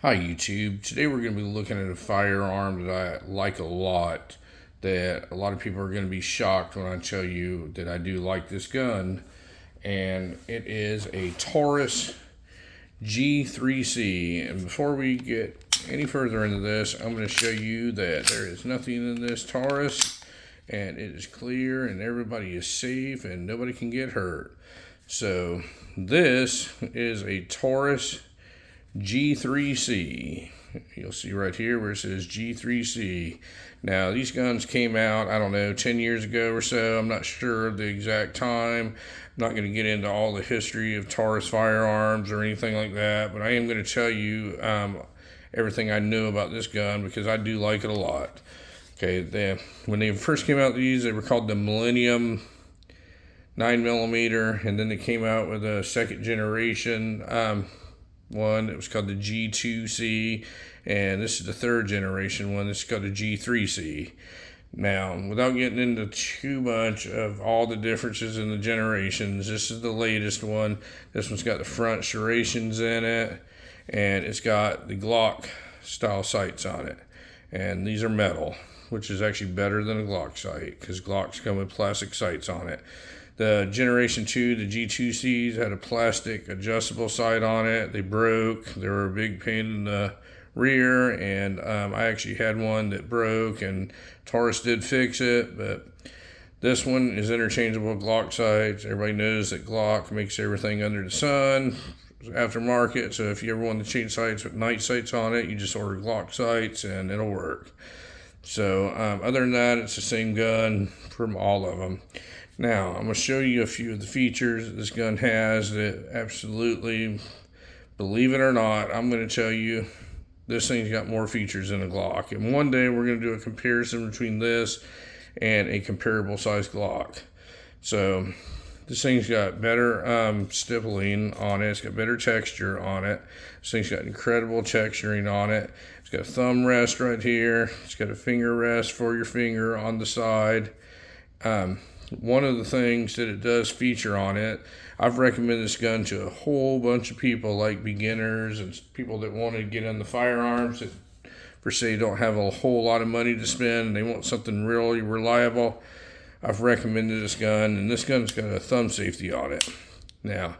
Hi YouTube. Today we're going to be looking at a firearm that I like a lot, that a lot of people are going to be shocked when I tell you that I do like this gun, and it is a Taurus G3C. And before we get any further into this, I'm going to show you that there is nothing in this Taurus, and it is clear and everybody is safe and nobody can get hurt. So this is a Taurus G3C. You'll see right here where it says G3C. Now these guns came out, I don't know, 10 years ago or so. I'm not sure of the exact time. I'm not going to get into all the history of Taurus firearms or anything like that, but I am going to tell you everything I know about this gun because I do like it a lot. Okay, when they first came out, they were called the Millennium 9mm, and then they came out with a second generation one. It was called the G2C, and this is the third generation one. This is called the G3C. Now, without getting into too much of all the differences in the generations, this is the latest one. This one's got the front serrations in it, and it's got the Glock style sights on it. And these are metal, which is actually better than a Glock sight because Glocks come with plastic sights on it. The Generation 2, the G2Cs, had a plastic adjustable sight on it. They broke. They were a big pain in the rear, and I actually had one that broke, and Taurus did fix it, but this one is interchangeable with Glock sights. Everybody knows that Glock makes everything under the sun, aftermarket, so if you ever want to change sights with night sights on it, you just order Glock sights, and it'll work. So other than that, it's the same gun from all of them. Now, I'm going to show you a few of the features that this gun has that absolutely, believe it or not, I'm going to tell you this thing's got more features than a Glock. And one day we're going to do a comparison between this and a comparable size Glock. So this thing's got better stippling on it. It's got better texture on it. This thing's got incredible texturing on it. It's got a thumb rest right here. It's got a finger rest for your finger on the side. One of the things that it does feature on it, I've recommended this gun to a whole bunch of people, like beginners and people that want to get in the firearms that, per se, don't have a whole lot of money to spend and they want something really reliable. I've recommended this gun, and this gun's got a thumb safety on it. Now,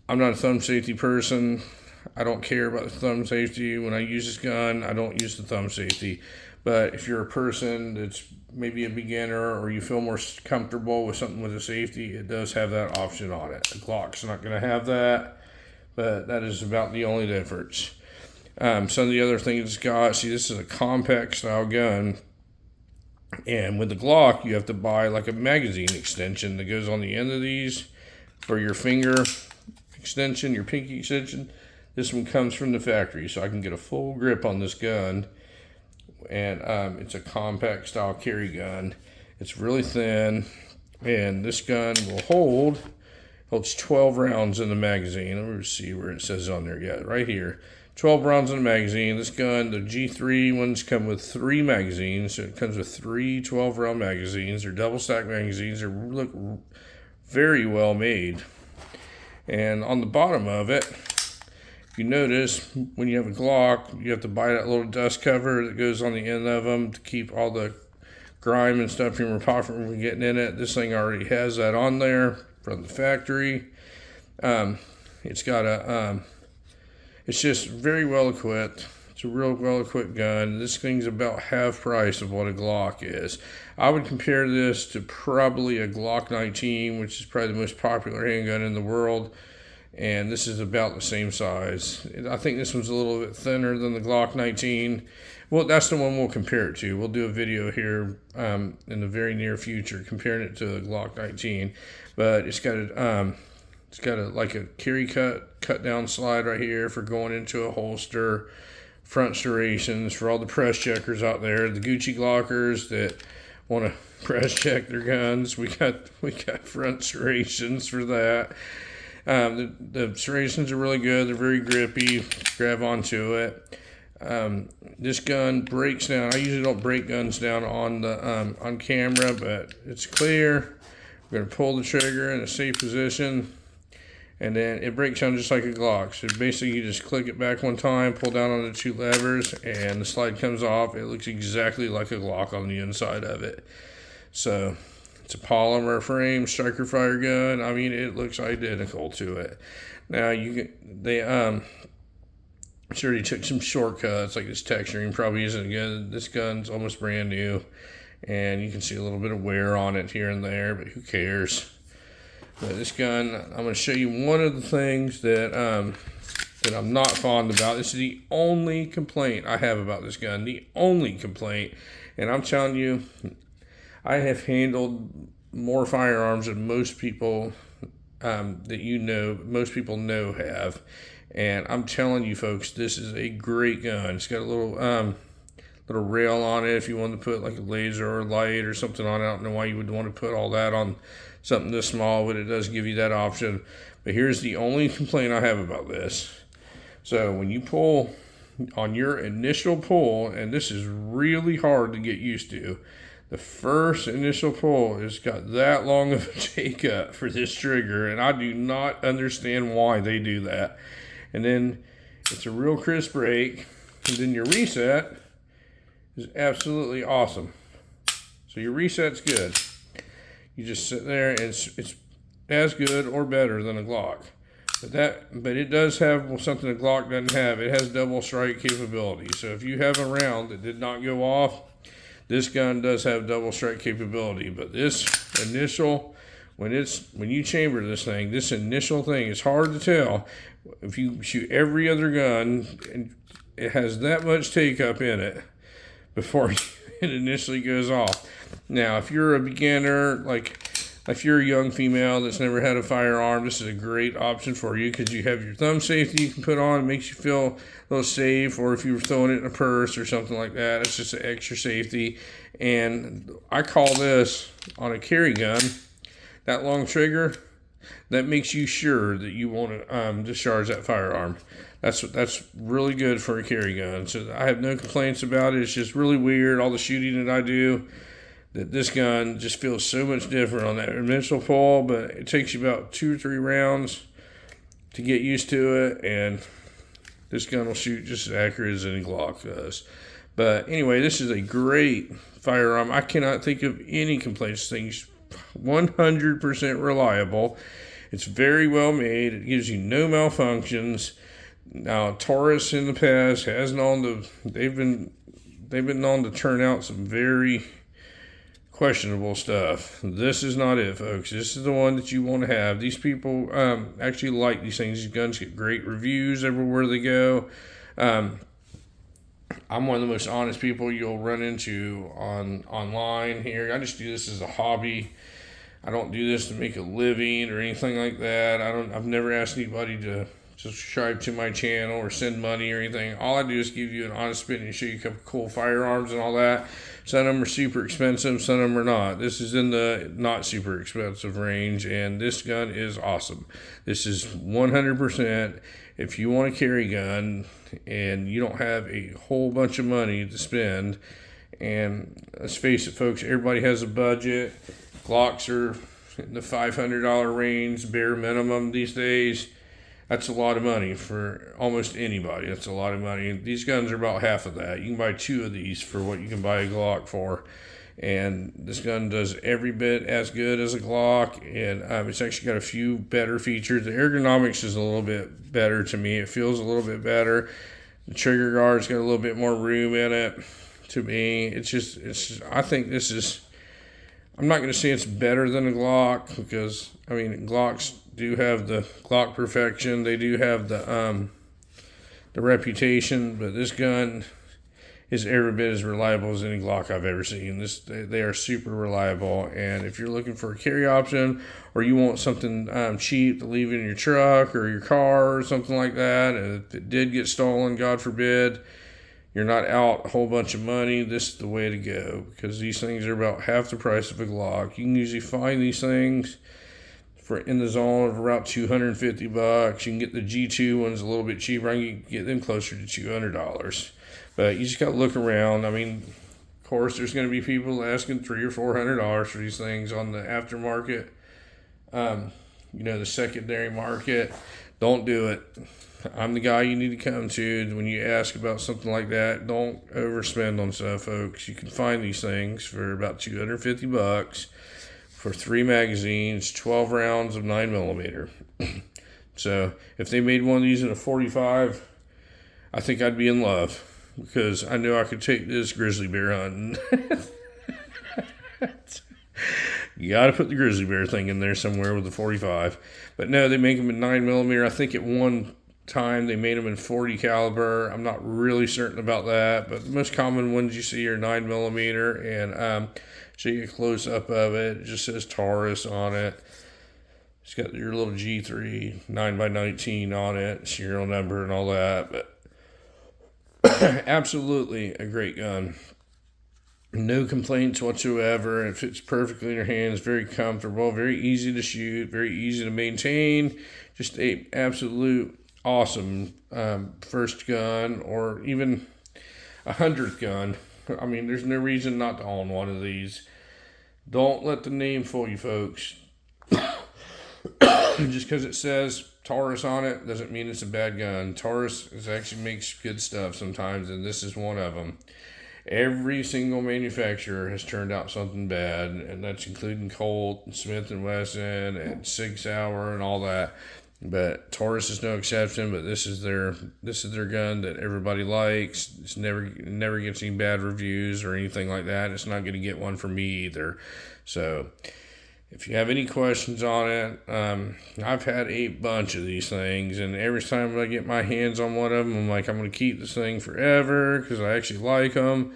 I'm not a thumb safety person. I don't care about the thumb safety. When I use this gun, I don't use the thumb safety. But if you're a person that's maybe a beginner or you feel more comfortable with something with a safety, it does have that option on it. The Glock's not going to have that, but that is about the only difference. Some of the other things it's got, see, this is a compact style gun. And with the Glock, you have to buy like a magazine extension that goes on the end of these for your finger extension, your pinky extension. This one comes from the factory, so I can get a full grip on this gun. And it's a compact style carry gun. It's really thin, and this gun will holds 12 rounds in the magazine. Let me see where it says on there. Yeah, right here. 12 rounds in the magazine. This gun, the G3 ones come with 3 magazines. So it comes with 3 12-round magazines. They're double stack magazines. They look very well made. And on the bottom of it, you notice when you have a Glock, you have to buy that little dust cover that goes on the end of them to keep all the grime and stuff from your pocket from getting in it. This thing already has that on there from the factory. It's got it's just very well equipped. It's a real well equipped gun. This thing's about half price of what a Glock is. I would compare this to probably a Glock 19, which is probably the most popular handgun in the world. And this is about the same size. I think this one's a little bit thinner than the Glock 19. Well, that's the one we'll compare it to. We'll do a video here in the very near future comparing it to the Glock 19. But it's got like a carry cut down slide right here for going into a holster. Front serrations for all the press checkers out there, the Gucci Glockers that want to press check their guns. We got front serrations for that. The serrations are really good. They're very grippy. Grab onto it. This gun breaks down. I usually don't break guns down on camera, but it's clear. We're going to pull the trigger in a safe position, and then it breaks down just like a Glock. So basically you just click it back one time, pull down on the 2 levers, and the slide comes off. It looks exactly like a Glock on the inside of it. So it's a polymer frame striker fire gun. I mean, it looks identical to it. Now they sure he took some shortcuts, like this texturing probably isn't good. This gun's almost brand new, and you can see a little bit of wear on it here and there, but who cares? But this gun, I'm going to show you one of the things that I'm not fond about. This is the only complaint I have about this gun, the only complaint, and I'm telling you, I have handled more firearms than most people most people know have. And I'm telling you folks, this is a great gun. It's got a little rail on it if you want to put like a laser or light or something on it. I don't know why you would want to put all that on something this small, but it does give you that option. But here's the only complaint I have about this. So when you pull on your initial pull, and this is really hard to get used to, the first initial pull has got that long of a take up for this trigger, and I do not understand why they do that. And then it's a real crisp break, and then your reset is absolutely awesome. So your reset's good. You just sit there, and it's as good or better than a Glock. But it does have something a Glock doesn't have. It has double strike capability. So if you have a round that did not go off, this gun does have double strike capability. But this initial, when you chamber this thing, this initial thing is hard to tell. If you shoot every other gun, and it has that much take up in it before it initially goes off. Now, if you're a beginner, like if you're a young female that's never had a firearm, this is a great option for you because you have your thumb safety you can put on. It makes you feel a little safe, or if you were throwing it in a purse or something like that, it's just an extra safety. And I call this, on a carry gun, that long trigger, that makes you sure that you want to discharge that firearm. That's really good for a carry gun. So I have no complaints about it. It's just really weird, all the shooting that I do, that this gun just feels so much different on that initial pull, but it takes you about 2 or 3 rounds to get used to it, and this gun will shoot just as accurate as any Glock does. But anyway, this is a great firearm. I cannot think of any complaints. Things 100% reliable. It's very well made. It gives you no malfunctions. Now, Taurus in the past has known to, they've been known to turn out some very questionable stuff. This is not it, folks. This is the one that you want to have. These people actually like these things. These guns get great reviews everywhere they go. I'm one of the most honest people you'll run into online here. I just do this as a hobby. I don't do this to make a living or anything like that. I've never asked anybody to subscribe to my channel or send money or anything. All I do is give you an honest opinion, show you a couple cool firearms and all that. Some of them are super expensive, some of them are not. This is in the not super expensive range, and this gun is awesome. This is 100%. If you want a carry gun and you don't have a whole bunch of money to spend, and let's face it, folks, everybody has a budget. Glocks are in the $500 range, bare minimum these days. That's a lot of money for almost anybody. That's a lot of money. These guns are about half of that. You can buy 2 of these for what you can buy a Glock for. And this gun does every bit as good as a Glock. And it's actually got a few better features. The ergonomics is a little bit better to me. It feels a little bit better. The trigger guard's got a little bit more room in it to me. I think this is, I'm not going to say it's better than a Glock because, I mean, Glocks do have the Glock perfection. They do have the reputation, but this gun is every bit as reliable as any Glock I've ever seen. They are super reliable, and if you're looking for a carry option or you want something cheap to leave in your truck or your car or something like that, and if it did get stolen, God forbid, you're not out a whole bunch of money, this is the way to go because these things are about half the price of a Glock. You can usually find these things for in the zone of about $250. You can get the G2 ones a little bit cheaper. I can get them closer to $200. But you just got to look around. I mean, of course, there's going to be people asking $300 or $400 for these things on the aftermarket. the secondary market, don't do it. I'm the guy you need to come to when you ask about something like that. Don't overspend on stuff, folks. You can find these things for about $250 for 3 magazines, 12 rounds of 9mm. So if they made one of these in a 45, I think I'd be in love, because I knew I could take this grizzly bear hunting. You got to put the grizzly bear thing in there somewhere with the 45. But no, they make them in 9mm. I think at one time they made them in 40 caliber. I'm not really certain about that, but the most common ones you see are 9mm. And show you a close up of it. It just says Taurus on it. It's got your little G3 9x19 on it, serial number and all that. But absolutely a great gun. No complaints whatsoever. It fits perfectly in your hands. Very comfortable. Very easy to shoot. Very easy to maintain. Just a absolute awesome first gun, or even 100th gun. I mean, there's no reason not to own one of these. Don't let the name fool you, folks. Just because it says Taurus on it doesn't mean it's a bad gun. Taurus actually makes good stuff sometimes, and this is one of them. Every single manufacturer has turned out something bad, and that's including Colt, and Smith & Wesson, and Sig Sauer, and all that. But Taurus is no exception. But this is their gun that everybody likes. It's never gets any bad reviews or anything like that. It's not going to get one from me either. So if you have any questions on it, I've had a bunch of these things, and every time I get my hands on one of them, I'm like, I'm going to keep this thing forever because I actually like them.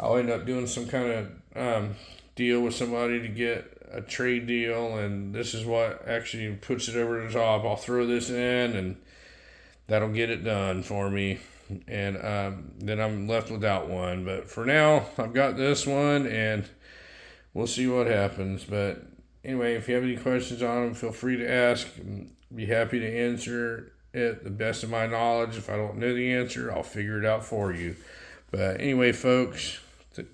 I'll end up doing some kind of deal with somebody to get a trade deal, and this is what actually puts it over the top. I'll throw this in, and that'll get it done for me, and then I'm left without one. But for now, I've got this one, and we'll see what happens. But anyway, if you have any questions on them, feel free to ask. Be happy to answer it the best of my knowledge. If I don't know the answer, I'll figure it out for you. But anyway, folks,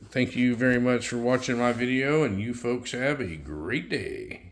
thank you very much for watching my video, and you folks have a great day.